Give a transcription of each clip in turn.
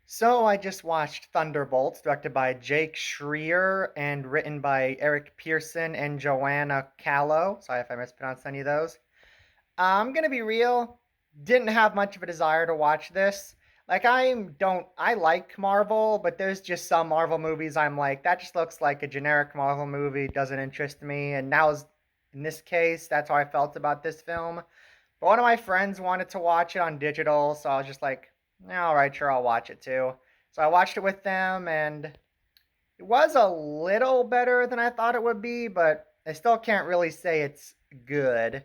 So I just watched Thunderbolts, directed by Jake Schreier and written by Eric Pearson and Joanna Callow. Sorry if I mispronounced any of those. I'm gonna be real. Didn't have much of a desire to watch this. Like I like Marvel, but there's just some Marvel movies I'm like, that just looks like a generic Marvel movie, doesn't interest me. And now in this case, that's how I felt about this film. But one of my friends wanted to watch it on digital, so I was just like, yeah, all right, sure, I'll watch it too. So I watched it with them, and it was a little better than I thought it would be, but I still can't really say it's good.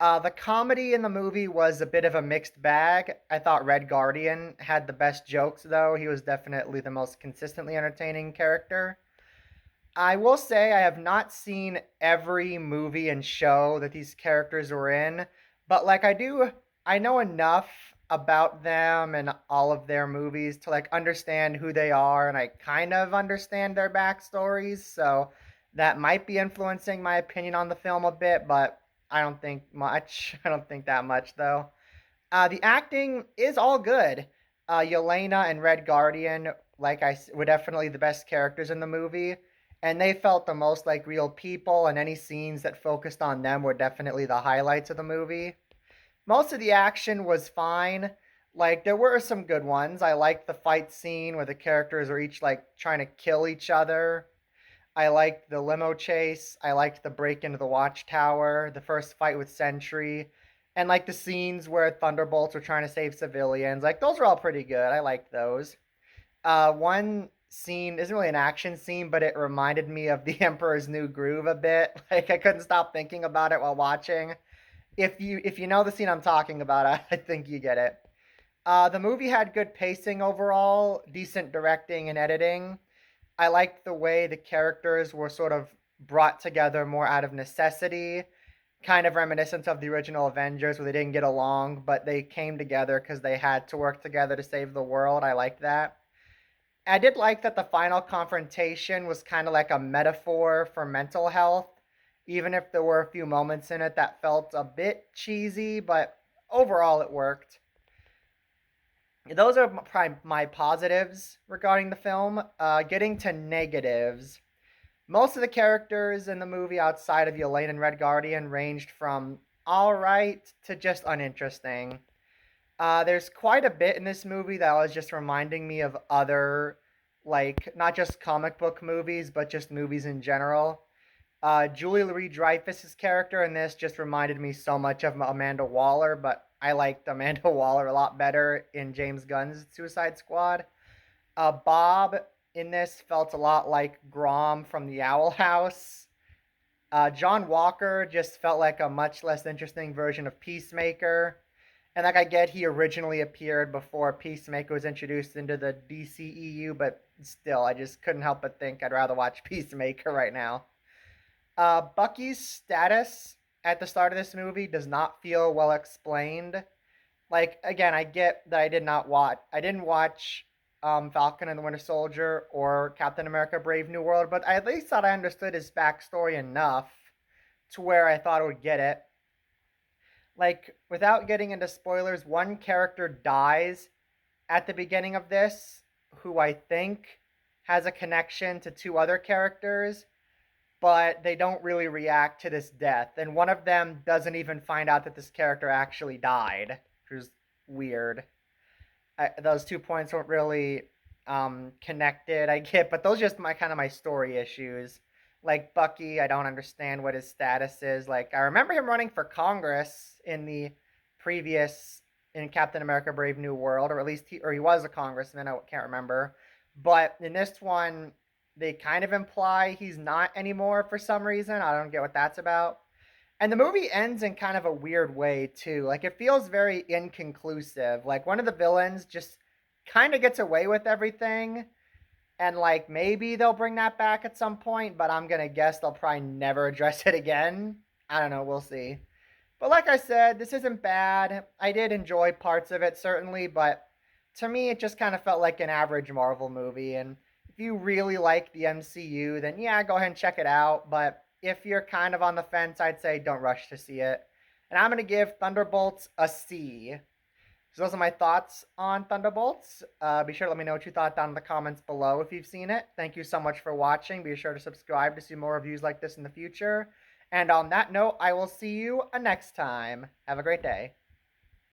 The comedy in the movie was a bit of a mixed bag. I thought Red Guardian had the best jokes, though. He was definitely the most consistently entertaining character. I will say I have not seen every movie and show that these characters were in, but I know enough about them and all of their movies to like understand who they are, and I kind of understand their backstories, so that might be influencing my opinion on the film a bit, but I don't think much. I don't think that much though. The acting is all good. Yelena and Red Guardian, were definitely the best characters in the movie, and they felt the most like real people. And any scenes that focused on them were definitely the highlights of the movie. Most of the action was fine. Like there were some good ones. I liked the fight scene where the characters are each like trying to kill each other. I liked the limo chase. I liked the break into the watchtower, the first fight with Sentry, and like the scenes where Thunderbolts were trying to save civilians. Like those were all pretty good. I liked those. One scene isn't really an action scene, but it reminded me of The Emperor's New Groove a bit. Like I couldn't stop thinking about it while watching. If you know the scene I'm talking about, I think you get it. The movie had good pacing overall, decent directing and editing. I liked the way the characters were sort of brought together more out of necessity, kind of reminiscent of the original Avengers where they didn't get along, but they came together because they had to work together to save the world. I liked that. I did like that the final confrontation was kind of like a metaphor for mental health, even if there were a few moments in it that felt a bit cheesy, but overall it worked. Those are my positives regarding the film. Getting to negatives, most of the characters in the movie outside of Elaine and Red Guardian ranged from alright to just uninteresting. There's quite a bit in this movie that was just reminding me of other, like, not just comic book movies, but just movies in general. Julie Louis Dreyfus's character in this just reminded me so much of Amanda Waller, but I liked Amanda Waller a lot better in James Gunn's Suicide Squad. Bob in this felt a lot like Grom from the Owl House. John Walker just felt like a much less interesting version of Peacemaker. And like I get he originally appeared before Peacemaker was introduced into the DCEU, but still, I just couldn't help but think I'd rather watch Peacemaker right now. Bucky's status at the start of this movie does not feel well explained. Like again, I get that I didn't watch Falcon and the Winter Soldier or Captain America: Brave New World, but I at least thought I understood his backstory enough to where I thought I would get it. Like without getting into spoilers, one character dies at the beginning of this, who I think has a connection to two other characters, but they don't really react to this death. And one of them doesn't even find out that this character actually died, which is weird. Those 2 points weren't really connected. I get, but those are just my story issues. Like Bucky, I don't understand what his status is. Like I remember him running for Congress in the previous in Captain America: Brave New World, or at least he was a congressman. I can't remember, but in this one, they kind of imply he's not anymore for some reason. I don't get what that's about. And the movie ends in kind of a weird way too. Like it feels very inconclusive. Like one of the villains just kind of gets away with everything, and like maybe they'll bring that back at some point, but I'm going to guess they'll probably never address it again. I don't know, we'll see. But like I said, this isn't bad. I did enjoy parts of it certainly, but to me it just kind of felt like an average Marvel movie. And if you really like the MCU, then yeah, go ahead and check it out, but if you're kind of on the fence, I'd say don't rush to see it. And I'm going to give Thunderbolts a C. So those are my thoughts on Thunderbolts. Be sure to let me know what you thought down in the comments below if you've seen it. Thank you so much for watching. Be sure to subscribe to see more reviews like this in the future. And on that note, I will see you next time. Have a great day.